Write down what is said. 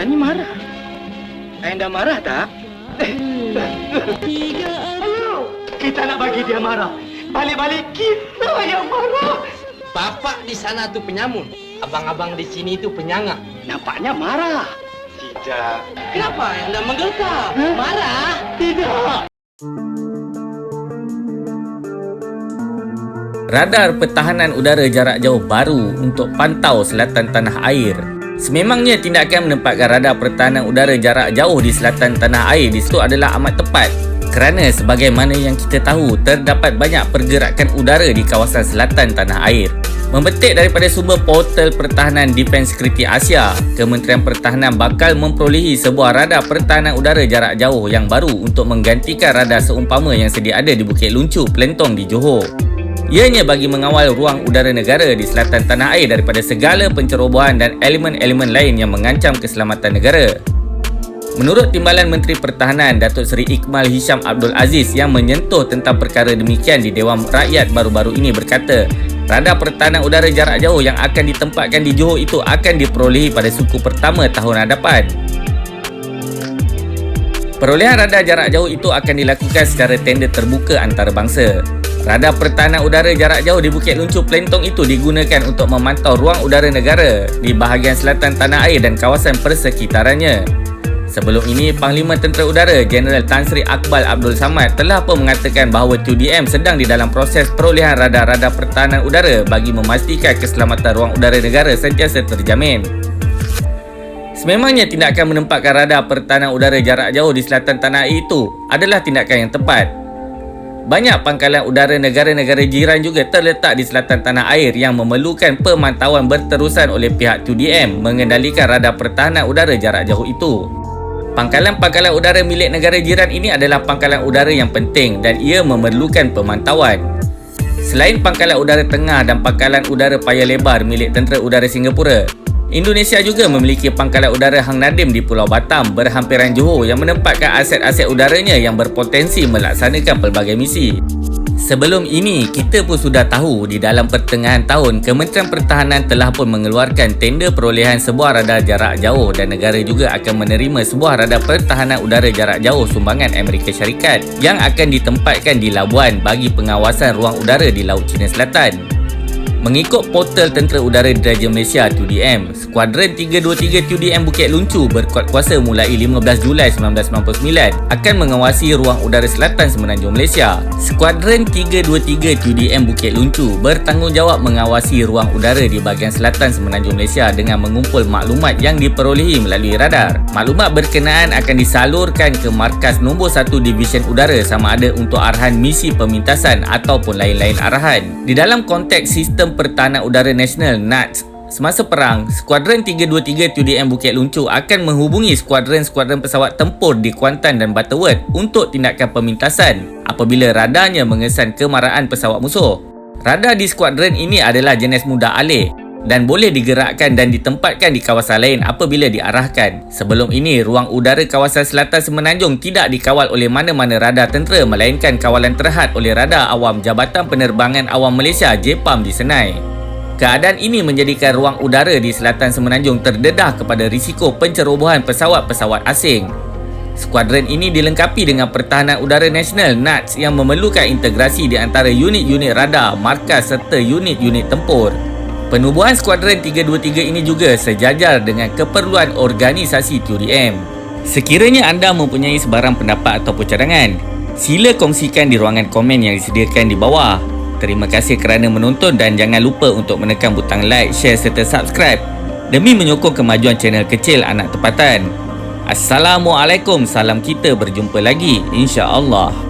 Nani marah. Anda marah tak? Halo, kita nak bagi dia marah. Balik-balik kita yang marah. Bapak di sana tuh penyamun, abang-abang di sini tuh penyangga. Nampaknya marah. Tidak. Kenapa Anda menggeltar? Marah? Tidak. Radar pertahanan udara jarak jauh baru untuk pantau selatan tanah air. Sememangnya tindakan menempatkan radar pertahanan udara jarak jauh di selatan tanah air di situ adalah amat tepat. Kerana sebagaimana yang kita tahu, terdapat banyak pergerakan udara di kawasan selatan tanah air. Membetik daripada sumber portal pertahanan Defense Security Asia, Kementerian Pertahanan bakal memperolehi sebuah radar pertahanan udara jarak jauh yang baru untuk menggantikan radar seumpama yang sedia ada di Bukit Luncu, Pelentong di Johor. Ianya bagi mengawal ruang udara negara di selatan tanah air daripada segala pencerobohan dan elemen-elemen lain yang mengancam keselamatan negara. Menurut Timbalan Menteri Pertahanan Datuk Seri Ikmal Hisham Abdul Aziz yang menyentuh tentang perkara demikian di Dewan Rakyat baru-baru ini berkata, radar pertahanan udara jarak jauh yang akan ditempatkan di Johor itu akan diperolehi pada suku pertama tahun hadapan. Perolehan radar jarak jauh itu akan dilakukan secara tender terbuka antarabangsa. Radar pertahanan udara jarak jauh di Bukit Luncu, Pelentong itu digunakan untuk memantau ruang udara negara di bahagian selatan tanah air dan kawasan persekitarannya. Sebelum ini, Panglima Tentera Udara Jeneral Tan Sri Akbar Abdul Samad telah pun mengatakan bahawa TUDM sedang di dalam proses perolehan radar-radar pertahanan udara bagi memastikan keselamatan ruang udara negara sentiasa terjamin. Sememangnya tindakan menempatkan radar pertahanan udara jarak jauh di selatan tanah air itu adalah tindakan yang tepat. Banyak pangkalan udara negara-negara jiran juga terletak di selatan tanah air yang memerlukan pemantauan berterusan oleh pihak TUDM mengendalikan radar pertahanan udara jarak jauh itu. Pangkalan-pangkalan udara milik negara jiran ini adalah pangkalan udara yang penting dan ia memerlukan pemantauan. Selain pangkalan udara tengah dan pangkalan udara paya lebar milik Tentera Udara Singapura, Indonesia juga memiliki pangkalan udara Hang Nadim di Pulau Batam berhampiran Johor yang menempatkan aset-aset udaranya yang berpotensi melaksanakan pelbagai misi. Sebelum ini, kita pun sudah tahu di dalam pertengahan tahun, Kementerian Pertahanan telah pun mengeluarkan tender perolehan sebuah radar jarak jauh dan negara juga akan menerima sebuah radar pertahanan udara jarak jauh sumbangan Amerika Syarikat yang akan ditempatkan di Labuan bagi pengawasan ruang udara di Laut Cina Selatan. Mengikut portal Tentera Udara Diraja Malaysia TUDM, Skuadron 323 TUDM Bukit Luncu berkuat kuasa mulai 15 Julai 1999 akan mengawasi ruang udara selatan Semenanjung Malaysia. Skuadron 323 TUDM Bukit Luncu bertanggungjawab mengawasi ruang udara di bahagian selatan Semenanjung Malaysia dengan mengumpul maklumat yang diperolehi melalui radar. Maklumat berkenaan akan disalurkan ke Markas Nombor 1 Division Udara sama ada untuk arahan misi pemintasan ataupun lain-lain arahan. Di dalam konteks sistem Pertahanan Udara Nasional NATS, semasa perang, Skuadron 323 TUDM Bukit Luncu akan menghubungi skuadron-skuadron pesawat tempur di Kuantan dan Butterworth untuk tindakan pemintasan apabila radarnya mengesan kemarahan pesawat musuh. Radar di skuadron ini adalah jenis mudah alih dan boleh digerakkan dan ditempatkan di kawasan lain apabila diarahkan. Sebelum ini, ruang udara kawasan selatan Semenanjung tidak dikawal oleh mana-mana radar tentera melainkan kawalan terhad oleh radar awam Jabatan Penerbangan Awam Malaysia JPAM di Senai. Keadaan ini menjadikan ruang udara di selatan Semenanjung terdedah kepada risiko pencerobohan pesawat-pesawat asing. Skuadron ini dilengkapi dengan Pertahanan Udara Nasional NATS yang memerlukan integrasi di antara unit-unit radar, markas serta unit-unit tempur. Penubuhan Skuadron 323 ini juga sejajar dengan keperluan organisasi TUDM. Sekiranya anda mempunyai sebarang pendapat ataupun cadangan, sila kongsikan di ruangan komen yang disediakan di bawah. Terima kasih kerana menonton dan jangan lupa untuk menekan butang like, share serta subscribe demi menyokong kemajuan channel kecil Anak Tempatan. Assalamualaikum, salam kita berjumpa lagi insya-Allah.